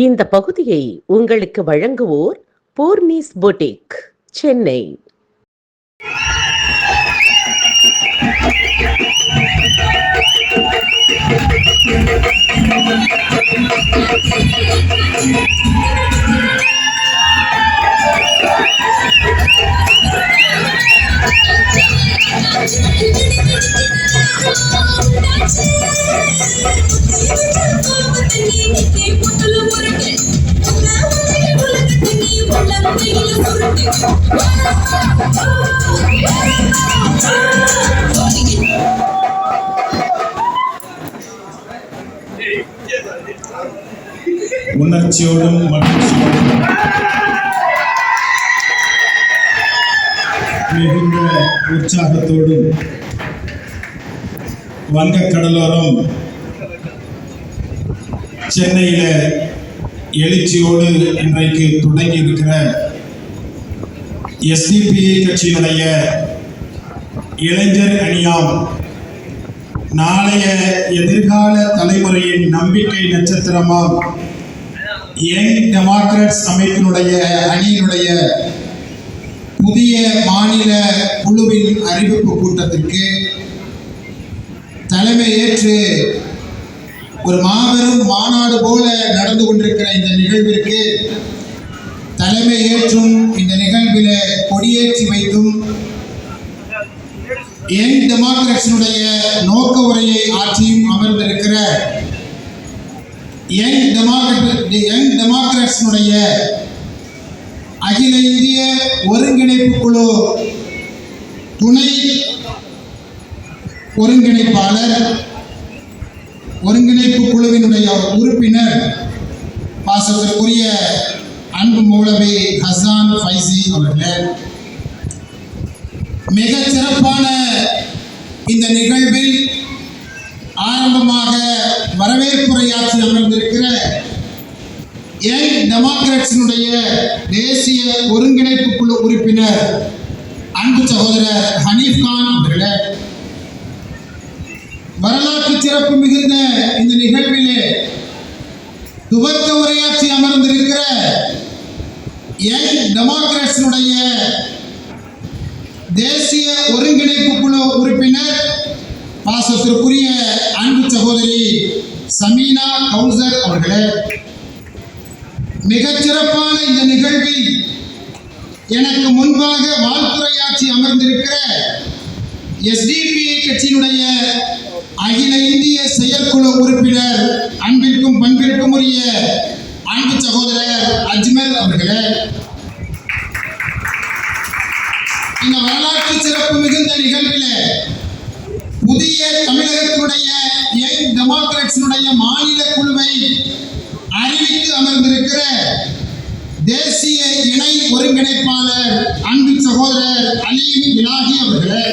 இந்த பகுதியை உங்களுக்கு வழங்குவோர் பூர்ணிஸ் பொட்டிக், சென்னை. உணர்ச்சியோடும் மகிழ்ச்சியோடும் மிகுந்த உற்சாகத்தோடும் வங்கக்கடலோரம் சென்னையில எழுச்சியோடு இன்றைக்கு தொடங்கி இருக்கிற எஸ்டிபிஐ கட்சியினுடைய இளைஞர் அணியாம் நாளைய எதிர்கால தலைமுறையின் நம்பிக்கை நட்சத்திரமாம் யங் டெமோக்ராட்ஸ் அமைப்பினுடைய அணியினுடைய புதிய மாநில குழுவின் அறிவிப்பு கூட்டத்திற்கு தலைமையேற்று ஒரு மாபெரும் மாநாடு போல நடந்து கொண்டிருக்கிற இந்த நிகழ்விற்கு தலைமையேற்றும் இந்த நிகழ்வில் கொடியேற்றி வைத்தும் யங் டெமோக்ராட்ஸினுடைய நோக்க உரையை ஆற்றியும் அமர்ந்திருக்கிற யங் டெமோக்ராட்ஸினுடைய அகில இந்திய ஒருங்கிணைப்பு குழு துணை ஒருங்கிணைப்பாளர், ஒருங்கிணைப்பு குழுவினுடைய உறுப்பினர் பாசத்திற்குரிய அன்பு மௌலவி ஹசான் ஃபைசி அவர்கள், மிக சிறப்பான இந்த நிகழ்வில் ஆரம்பமாக வரவேற்புரையாற்றி அமர்ந்திருக்கிற யங் டெமோக்ராட்ஸினுடைய தேசிய ஒருங்கிணைப்பு குழு உறுப்பினர் அன்பு சகோதரர் ஹனீஃப் கான் அவர்களே, வரலாற்று சிறப்பு மிகுந்த இந்த நிகழ்விலே துவக்க உரையாற்றி அமர்ந்திருக்கிற யங் டெமோக்ராட்ஸினுடைய தேசிய ஒருங்கிணைப்பு குழு உறுப்பினர் பாசத்திற்குரிய அன்பு சகோதரி சமீனா கௌசர் அவர்களே, மிகச்சிறப்பான இந்த நிகழ்வில் எனக்கு முன்பாக வாழ்த்துரையாற்றி அமர்ந்திருக்கிற எஸ்டிபிஐ கட்சியினுடைய அகில இந்திய செயற்குழு உறுப்பினர் அன்பிற்கும் பண்பிற்கும் உரிய அன்பு சகோதரர் அஜ்மல் அவர்களே, இந்த வரலாற்று சிறப்பு மிகுந்த நிகழ்வில் புதிய தமிழகத்தினுடைய யங் டெமோக்ராட்ஸினுடைய மாநில குழுவை அறிவித்து அமர்ந்திருக்கிற தேசிய இணை ஒருங்கிணைப்பாளர் அன்பு சகோதரர் அலீம் இலாஹி அவர்களே,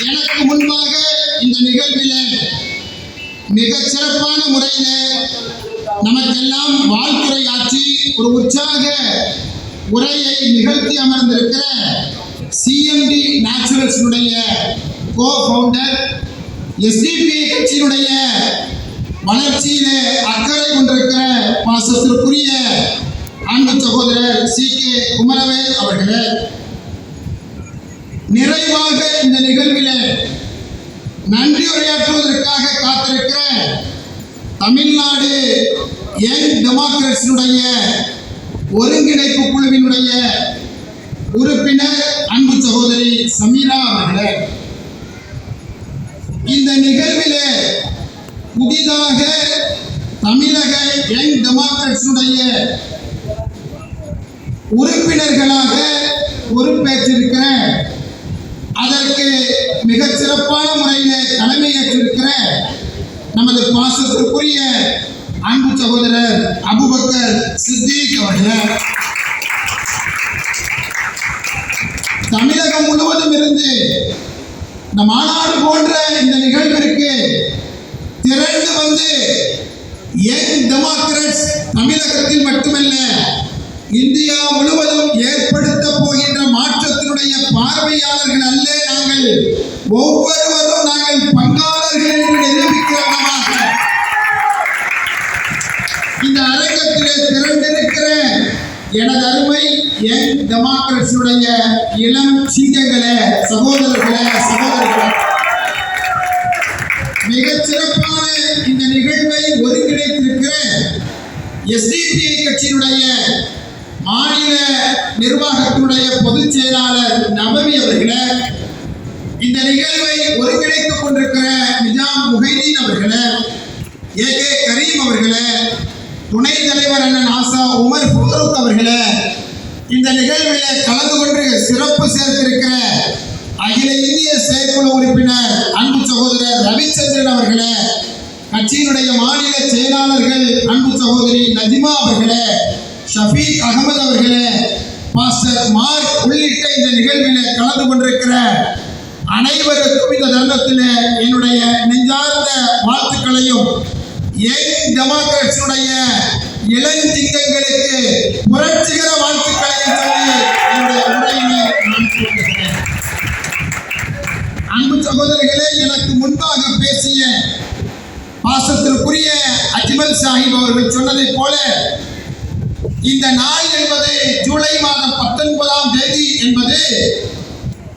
எனக்கு முன்பாக இந்த நிகழ்வில் மிக சிறப்பான முறையில் நமக்கெல்லாம் வாழ்த்துரையாற்றி ஒரு உற்சாக உரையை நிகழ்த்தி அமர்ந்திருக்கிற சிஎம்டி நேச்சுரல்ஸினுடைய கோ ஃபவுண்டர், எஸ்டிபிஐ கட்சியினுடைய வளர்ச்சியிலே அக்கறை கொண்டிருக்கிற பாசத்திற்குரிய அன்பு சகோதரர் CK குமரவேல் அவர்களே, நிறைவாக இந்த நிகழ்வில் நன்றி உரையாற்றுவதற்காக காத்திருக்கிற தமிழ்நாடு யங் டெமோக்ராட்ஸினுடைய ஒருங்கிணைப்பு குழுவினுடைய உறுப்பினர் அன்பு சகோதரி சமீரா அவர்களே, இந்த நிகழ்வில் புதிதாக தமிழக யங் டெமோக்ராட்ஸினுடைய உறுப்பினர்களாக பொறுப்பேற்றிருக்கிற, அதற்கு மிக சிறப்பான முறையில் தலைமையேற்றிருக்கிற நமது பாசத்திற்குரிய அன்பு சகோதரர் அபுபக்கர் சித்திக் அவர்களே, தமிழகம் முழுவதும் இருந்து இந்த மாநாடு போன்ற இந்த நிகழ்விற்கு திரண்டு வந்து யங் டெமோக்ராட்ஸ் தமிழகத்தில் மட்டுமல்ல இந்தியா முழுவதும் ஏற்படுத்த போகின்ற மாற்றத்தினுடைய பார்வையாளர்கள் அல்ல, நாங்கள் ஒவ்வொருவரும் நாங்கள் பங்காளர்கள் என்று நிரூபிக்கிற விதமாக இந்த அரங்கத்திலே திரண்டிருக்கிற எனது அருமை யங் டெமோக்ரட்ஸுடைய இளம் சிங்கங்களே, சகோதரர்களே, சகோதரிகளே, மிகச் சிறப்பான இந்த நிகழ்வை ஒருங்கிணைத்திருக்கிற SDP கட்சியினுடைய மாநில நிர்வாகத்தினுடைய பொதுச் செயலாளர் நபவி அவர்களே, இந்த நிகழ்வை ஒருங்கிணைத்துக் கொண்டிருக்கிற நிஜாம் முஹைதீன் அவர்களே, AK கரீம் அவர்களே, துணைத் தலைவர் அண்ணன் ஆசா உமர் ஃபரூக் அவர்களே, இந்த நிகழ்விலே கலந்து கொண்டு சிறப்பு சேர்த்திருக்கிற அகில இந்திய செயற்குழு உறுப்பினர் அன்பு சகோதரர் ரவிச்சந்திரன் அவர்களே, கட்சியினுடைய மாநில செயலாளர்கள் அன்பு சகோதரி நஜிமா அவர்களே, ஷஃபீக் அகமது அவர்களே, பாஸ்டர் மார்க் உள்ளிட்ட இந்த நிகழ்விலே கலந்து கொண்டிருக்கிற அனைவருக்கும் இந்த தருணத்திலே என்னுடைய நெஞ்சார்ந்த வாழ்த்துக்களையும் யங் டெமோக்ரட்ஸுடைய இளஞ்சிங்கங்களுக்கு புரட்சிகர வாழ்த்துக்களையும் சொல்லி என்னுடைய உரையினை நான் சொல்கிறேன். அன்பு சகோதரர்களே, எனக்கு முன்பாக பேசிய பாசத்திற்குரிய அஜ்மல் சாஹிப் அவர்கள் சொன்னதைப் போல இந்த நாள் என்பது ஜூலை மாதம் 19ஆம் தேதி என்பது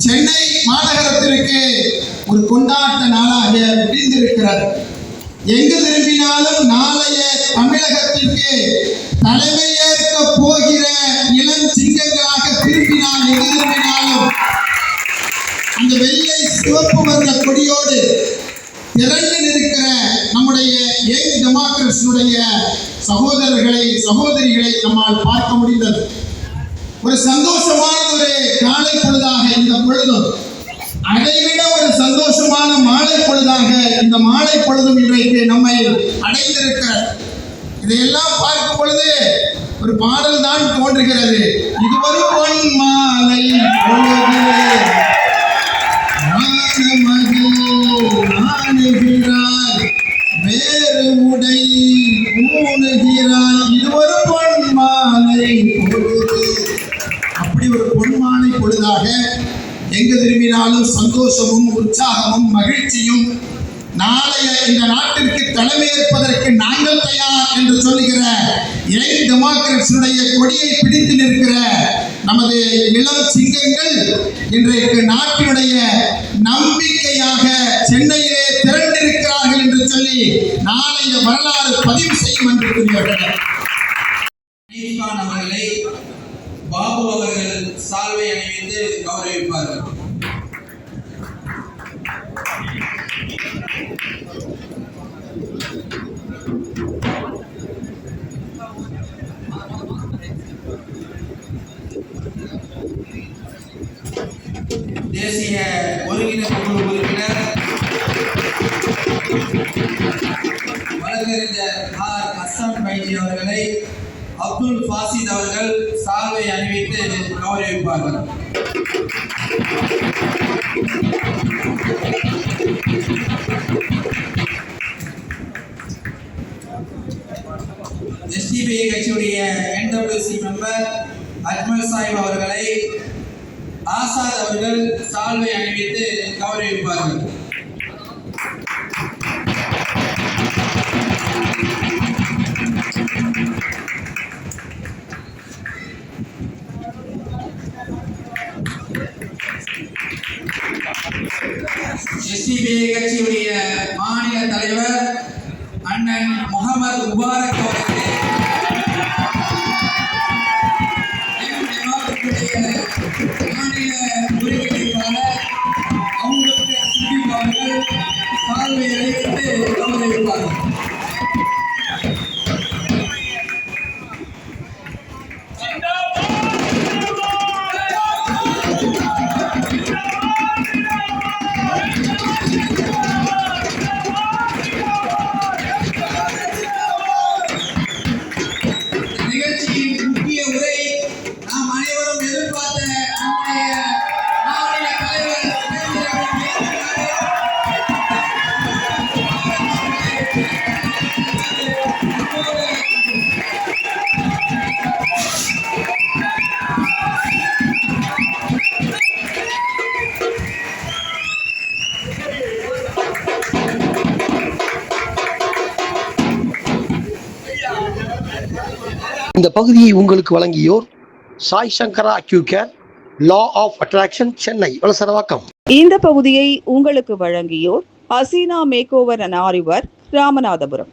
சென்னை மாநகரத்திற்கு ஒரு கொண்டாட்ட நாளாக விரிந்திருக்கிறது. எங்கு திரும்பினாலும் நாளைய தமிழகத்திற்கு தலைமையேற்க போகிற இளம் சிங்கங்களாக திரும்பினால் எங்கு திரும்பினாலும் அந்த வெள்ளை சிவப்பு வர்ண கொடியோடு திரண்டு நிற்கிற நம்முடைய யங் டெமோக்ரட்ஸுடைய சகோதரர்களை, சகோதரிகளை நம்மால் பார்க்க முடிந்தது. ஒரு சந்தோஷமான ஒரு காலை பொழுதாக இந்த பொழுதும், அதைவிட ஒரு சந்தோஷமான மாலை பொழுதாக இந்த மாலை பொழுதும் இன்றைக்கு நம்மை அடைந்திருக்கிறது. இதையெல்லாம் பார்க்கும் பொழுது ஒரு பாடல் தான் தோன்றுகிறது. இது ஒரு பொன் மாலை பொழுது ஆணுகிறாள், வேறு உடை ஊணுகிறாள், இது ஒரு பொன் மாலை பொழுது. அப்படி ஒரு பொன்மாலை பொழுதாக எங்கு திரும்பினாலும் சந்தோஷமும் உற்சாகமும் மகிழ்ச்சியும், நாளைய இந்த நாட்டிற்கு தலைமையேற்பதற்கு நாங்கள் தயார் என்று சொல்லுகிற யங் டெமோக்ரட்ஸுடைய கொடியை பிடித்து நிற்கிற நமது இளம் சிங்கங்கள் இன்றைக்கு நாட்டினுடைய நம்பிக்கையாக சென்னையிலே திரண்டிருக்கிறார்கள் என்று சொல்லி நாளைய வரலாறு பதிவு செய்யும் என்று கூறியவர்கள் அவர்களை பாபு அவர்கள் சால்வை அணிவித்து கௌரவிப்பார்கள். தேசிய ஒருங்கிணைப்பு குழு உறுப்பினர் வழக்கறிஞர் ஆர் ஹசன் பைஜி அவர்களை அப்துல் ஃபாசித் அவர்கள் சால்வை அணிவித்து கௌரவிப்பார்கள். SDP கட்சியுடைய NWC மெம்பர் அஜ்மல் சாஹிப் அவர்களை ஆசாத் அவர்கள் சால்வை அணிவித்து கௌரவிப்பார்கள். SDP கட்சியுடைய மாநில தலைவர் அண்ணன் முகமது முபாரக் அவர்களே, மாநில ஒருங்கிணைப்பாளர் அவுங்கவுக்கு இந்த பகுதியை உங்களுக்கு வழங்கியோர் Sai Sankara acute care, law of attraction, Chennai Valasaravakkam. இந்த பகுதியை உங்களுக்கு வழங்கியோர் ஹசீனா மேக் ஓவர் அண்ட் ஆரிவர், ராமநாதபுரம்.